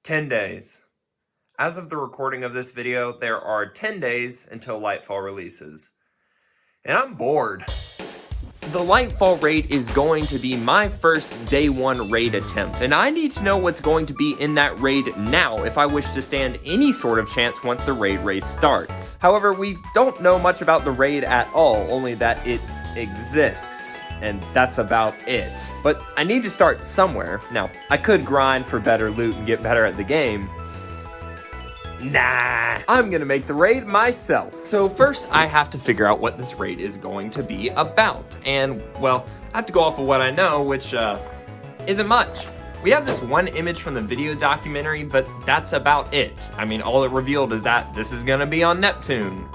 10 days. As of the recording of this video, there are 10 days until Lightfall releases. And I'm bored. The Lightfall raid is going to be my first day one raid attempt, and I need to know what's going to be in that raid now if I wish to stand any sort of chance once the raid race starts. However, we don't know much about the raid at all, only that it exists. And that's about it. But I need to start somewhere. Now, I could grind for better loot and get better at the game. Nah, I'm gonna make the raid myself. So first, I have to figure out what this raid is going to be about. And, well, I have to go off of what I know, which, isn't much. We have this one image from the video documentary, but that's about it. I mean, all it revealed is that this is gonna be on Neptune.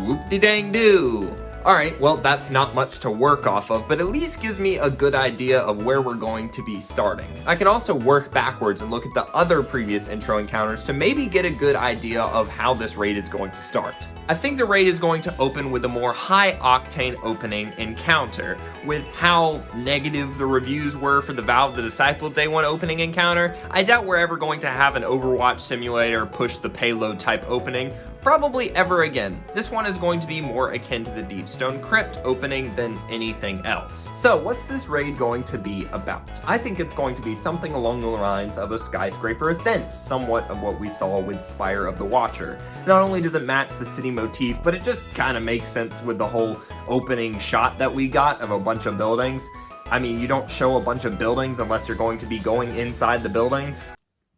Whoop-de-dang-do. Alright, well, that's not much to work off of, but at least gives me a good idea of where we're going to be starting. I can also work backwards and look at the other previous intro encounters to maybe get a good idea of how this raid is going to start. I think the raid is going to open with a more high-octane opening encounter. With how negative the reviews were for the Valve the Disciple Day 1 opening encounter, I doubt we're ever going to have an Overwatch simulator push the payload type opening, probably ever again. This one is going to be more akin to the Deepstone Crypt opening than anything else. So what's this raid going to be about? I think it's going to be something along the lines of a skyscraper ascent, somewhat of what we saw with Spire of the Watcher. Not only does it match the city motif, but it just kind of makes sense with the whole opening shot that we got of a bunch of buildings. I mean, you don't show a bunch of buildings unless you're going to be going inside the buildings.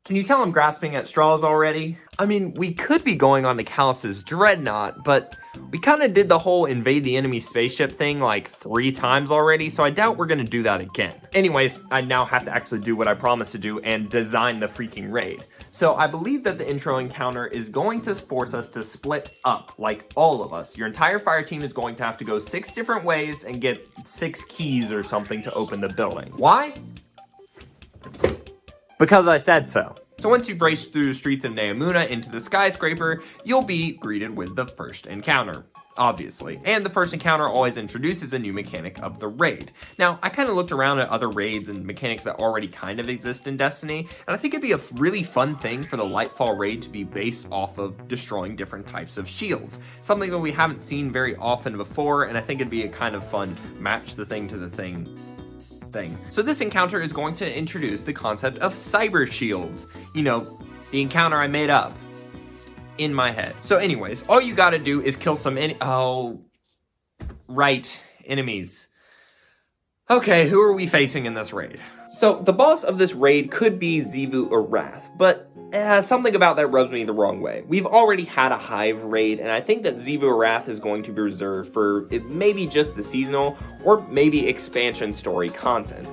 Can you tell I'm grasping at straws already? I mean, we could be going on to Callus's Dreadnought, but we kind of did the whole invade the enemy spaceship thing like 3 times already, so I doubt we're gonna do that again. Anyways, I now have to actually do what I promised to do and design the freaking raid. So I believe that the intro encounter is going to force us to split up, like all of us. Your entire fire team is going to have to go 6 different ways and get 6 keys or something to open the building. Why? Because I said so. So once you've raced through the streets of Neomuna into the skyscraper, you'll be greeted with the first encounter, obviously. And the first encounter always introduces a new mechanic of the raid. Now, I kind of looked around at other raids and mechanics that already kind of exist in Destiny, and I think it'd be a really fun thing for the Lightfall raid to be based off of destroying different types of shields. Something that we haven't seen very often before, and I think it'd be a kind of fun match the thing to the thing. So this encounter is going to introduce the concept of cyber shields. You know, the encounter I made up in my head. So anyways, all you gotta do is kill some enemies. Okay, who are we facing in this raid? So the boss of this raid could be Xivu Arath, but something about that rubs me the wrong way. We've already had a Hive raid, and I think that Xivu Arath is going to be reserved for maybe just the seasonal or maybe expansion story content.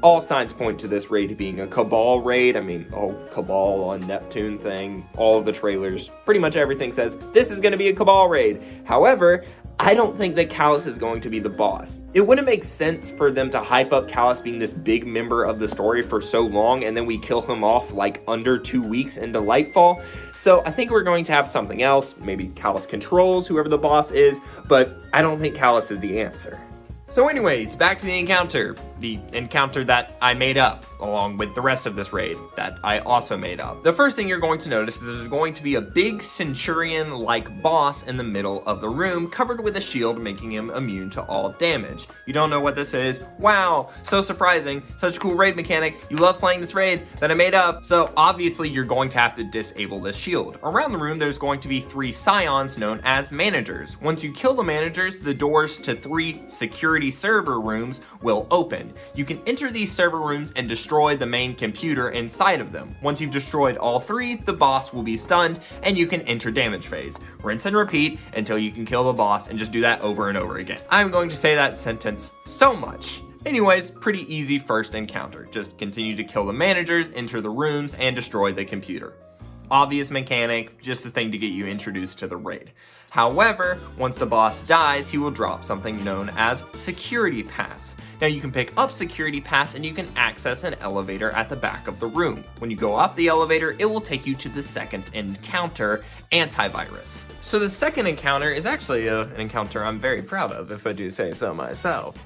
All signs point to this raid being a Cabal raid. I mean, Cabal on Neptune thing, all of the trailers, pretty much everything says this is going to be a Cabal raid. However, I don't think that Callus is going to be the boss. It wouldn't make sense for them to hype up Callus being this big member of the story for so long and then we kill him off like under 2 weeks into Lightfall. So I think we're going to have something else. Maybe Callus controls whoever the boss is, but I don't think Callus is the answer. So anyways, back to the encounter that I made up, along with the rest of this raid that I also made up. The first thing you're going to notice is there's going to be a big Centurion-like boss in the middle of the room, covered with a shield, making him immune to all damage. You don't know what this is? Wow, so surprising. Such a cool raid mechanic. You love playing this raid that I made up. So obviously you're going to have to disable this shield. Around the room, there's going to be 3 scions known as managers. Once you kill the managers, the doors to 3 security server rooms will open. You can enter these server rooms and destroy the main computer inside of them. Once you've destroyed all 3, the boss will be stunned and you can enter damage phase. Rinse and repeat until you can kill the boss, and just do that over and over again. I'm going to say that sentence so much. Anyways, pretty easy first encounter. Just continue to kill the managers, enter the rooms, and destroy the computer. Obvious mechanic, just a thing to get you introduced to the raid. However, once the boss dies, he will drop something known as Security Pass. Now you can pick up Security Pass and you can access an elevator at the back of the room. When you go up the elevator, it will take you to the second encounter, Antivirus. So the second encounter is actually an encounter I'm very proud of, if I do say so myself.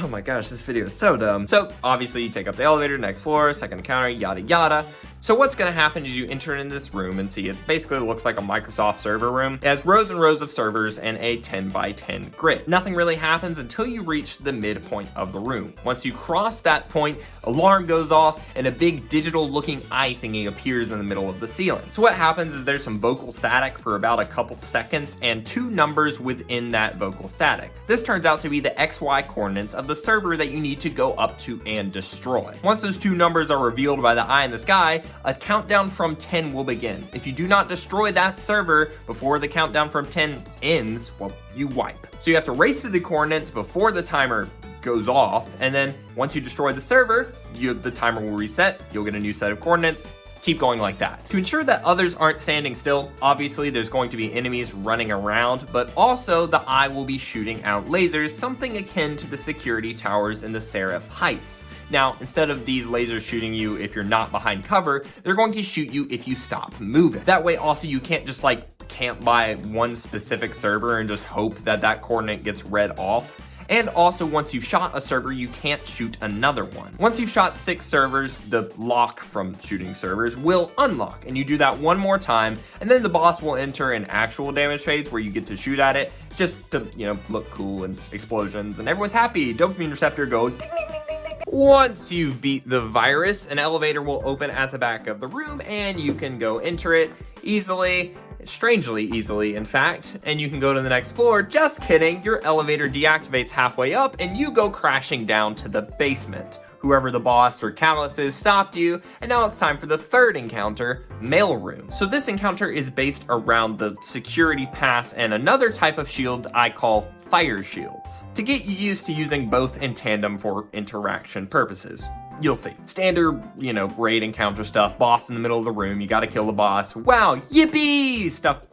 Oh my gosh, this video is so dumb. So obviously you take up the elevator, next floor, second encounter, yada yada. So what's gonna happen is you enter in this room and see it basically looks like a Microsoft server room. It has rows and rows of servers and a 10 by 10 grid. Nothing really happens until you reach the midpoint of the room. Once you cross that point, alarm goes off and a big digital looking eye thingy appears in the middle of the ceiling. So what happens is there's some vocal static for about a couple seconds and 2 numbers within that vocal static. This turns out to be the XY coordinates of the server that you need to go up to and destroy. Once those 2 numbers are revealed by the eye in the sky, a countdown from 10 will begin. If you do not destroy that server before the countdown from 10 ends, well, you wipe. So you have to race to the coordinates before the timer goes off, and then once you destroy the server, the timer will reset, you'll get a new set of coordinates, keep going like that. To ensure that others aren't standing still, obviously there's going to be enemies running around, but also the eye will be shooting out lasers, something akin to the security towers in the Seraph heist. Now, instead of these lasers shooting you if you're not behind cover, they're going to shoot you if you stop moving. That way also you can't just camp by one specific server and just hope that that coordinate gets read off. And also, once you've shot a server, you can't shoot another one. Once you've shot 6 servers, the lock from shooting servers will unlock, and you do that one more time, and then the boss will enter an actual damage phase where you get to shoot at it, just to, look cool and explosions, and everyone's happy. Dopamine receptor go ding, ding, ding, ding, ding. Once you've beat the virus, an elevator will open at the back of the room, and you can go enter it easily. Strangely easily, in fact, and you can go to the next floor. Just kidding, your elevator deactivates halfway up and you go crashing down to the basement. Whoever the boss or catalyst is stopped you, and now it's time for the third encounter, mailroom. So this encounter is based around the security pass and another type of shield I call fire shields, to get you used to using both in tandem for interaction purposes. You'll see. Standard, raid encounter stuff, boss in the middle of the room, you gotta kill the boss, wow, yippee, stuff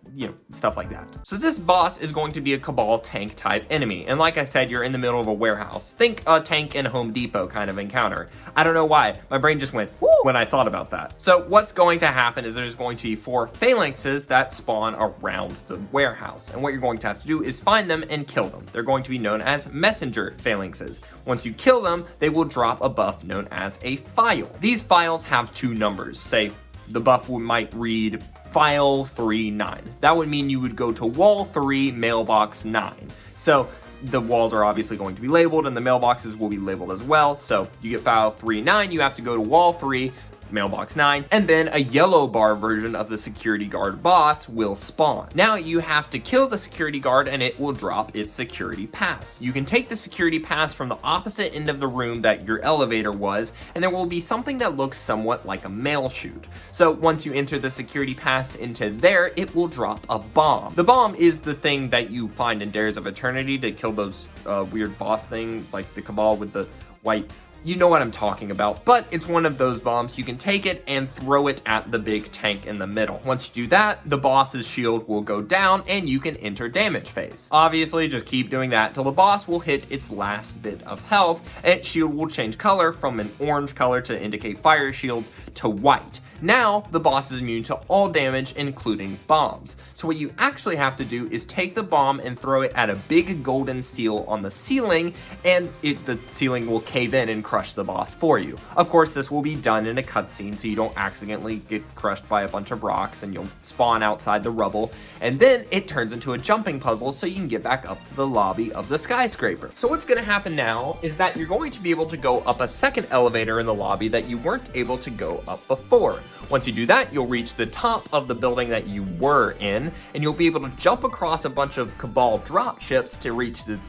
like that. So this boss is going to be a Cabal tank type enemy, and like I said, you're in the middle of a warehouse. Think a tank in Home Depot kind of encounter. I don't know why, my brain just went, woo, when I thought about that. So what's going to happen is there's going to be 4 phalanxes that spawn around the warehouse, and what you're going to have to do is find them and kill them. They're going to be known as messenger phalanxes. Once you kill them, they will drop a buff known as a file. These files have 2 numbers. Say the buff might read file 39. That would mean you would go to wall 3, mailbox 9. So the walls are obviously going to be labeled and the mailboxes will be labeled as well. So you get file 39, you have to go to wall 3, mailbox 9, and then a yellow bar version of the security guard boss will spawn. Now you have to kill the security guard and it will drop its security pass. You can take the security pass from the opposite end of the room that your elevator was, and there will be something that looks somewhat like a mail chute. So once you enter the security pass into there, it will drop a bomb. The bomb is the thing that you find in Dares of Eternity to kill those weird boss thing, like the Cabal with the white. You know what I'm talking about, but it's one of those bombs. You can take it and throw it at the big tank in the middle. Once you do that, the boss's shield will go down and you can enter damage phase. Obviously, just keep doing that till the boss will hit its last bit of health, and its shield will change color from an orange color to indicate fire shields to white. Now, the boss is immune to all damage, including bombs. So what you actually have to do is take the bomb and throw it at a big golden seal on the ceiling, and the ceiling will cave in and crush the boss for you. Of course, this will be done in a cutscene, so you don't accidentally get crushed by a bunch of rocks, and you'll spawn outside the rubble, and then it turns into a jumping puzzle so you can get back up to the lobby of the skyscraper. So what's going to happen now is that you're going to be able to go up a second elevator in the lobby that you weren't able to go up before. Once you do that, you'll reach the top of the building that you were in, and you'll be able to jump across a bunch of Cabal dropships to reach the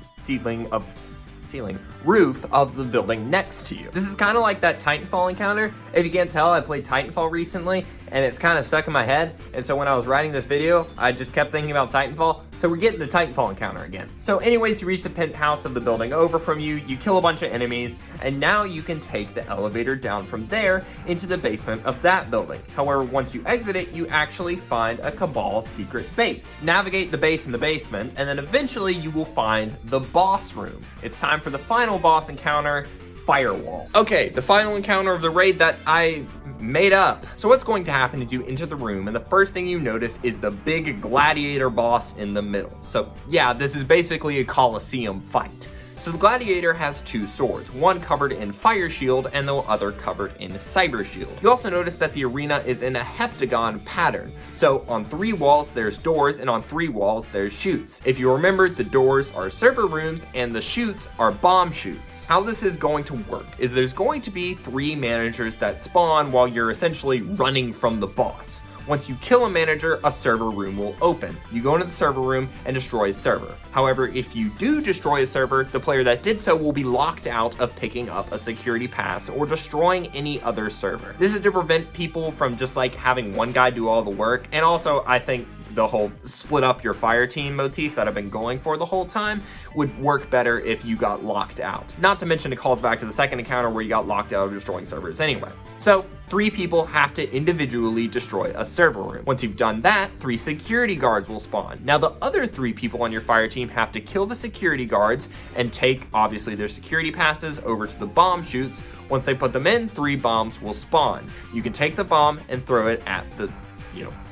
roof of the building next to you. This is kind of like that Titanfall encounter. If you can't tell, I played Titanfall recently, and it's kind of stuck in my head, and so when I was writing this video, I just kept thinking about Titanfall, so we're getting the Titanfall encounter again. So anyways, you reach the penthouse of the building over from you, you kill a bunch of enemies, and now you can take the elevator down from there into the basement of that building. However, once you exit it, you actually find a Cabal secret base. Navigate the base in the basement, and then eventually you will find the boss room. It's time for the final boss encounter, Firewall. Okay, the final encounter of the raid that I made up. So what's going to happen is you enter the room, and the first thing you notice is the big gladiator boss in the middle. So yeah, this is basically a Coliseum fight. So the gladiator has 2 swords, one covered in fire shield and the other covered in cyber shield. You also notice that the arena is in a heptagon pattern. So on 3 walls there's doors, and on 3 walls there's chutes. If you remember, the doors are server rooms and the chutes are bomb chutes. How this is going to work is there's going to be 3 managers that spawn while you're essentially running from the boss. Once you kill a manager, a server room will open. You go into the server room and destroy a server. However, if you do destroy a server, the player that did so will be locked out of picking up a security pass or destroying any other server. This is to prevent people from just like having one guy do all the work, and also I think the whole split up your fire team motif that I've been going for the whole time would work better if you got locked out. Not to mention it calls back to the second encounter where you got locked out of destroying servers anyway. So 3 people have to individually destroy a server room. Once you've done that, 3 security guards will spawn. Now the other 3 people on your fire team have to kill the security guards and take obviously their security passes over to the bomb chutes. Once they put them in, 3 bombs will spawn. You can take the bomb and throw it at the,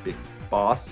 big boss,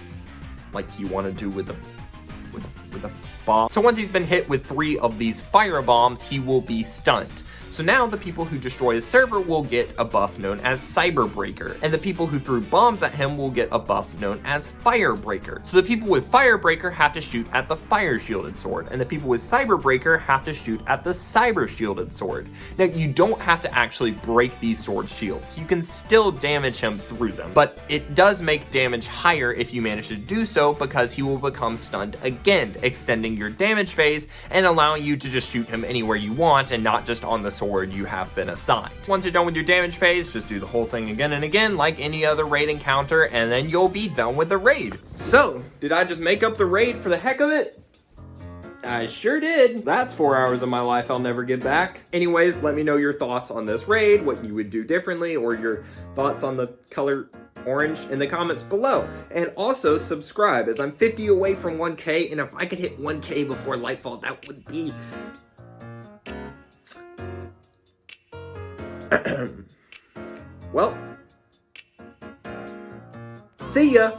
like you want to do with the bomb. So once he's been hit with 3 of these fire bombs, he will be stunned. So now the people who destroy his server will get a buff known as Cyberbreaker, and the people who threw bombs at him will get a buff known as Firebreaker. So the people with Firebreaker have to shoot at the fire shielded sword, and the people with Cyberbreaker have to shoot at the cyber shielded sword. Now you don't have to actually break these sword shields. You can still damage him through them, but it does make damage higher if you manage to do so because he will become stunned again, extending your damage phase and allowing you to just shoot him anywhere you want and not just on the sword you have been assigned. Once you're done with your damage phase, just do the whole thing again and again like any other raid encounter, and then you'll be done with the raid. So, did I just make up the raid for the heck of it? I sure did. That's 4 hours of my life I'll never get back. Anyways, let me know your thoughts on this raid, what you would do differently, or your thoughts on the color orange in the comments below. And also subscribe, as I'm 50 away from 1K, and if I could hit 1K before Lightfall, that would be... well, see ya!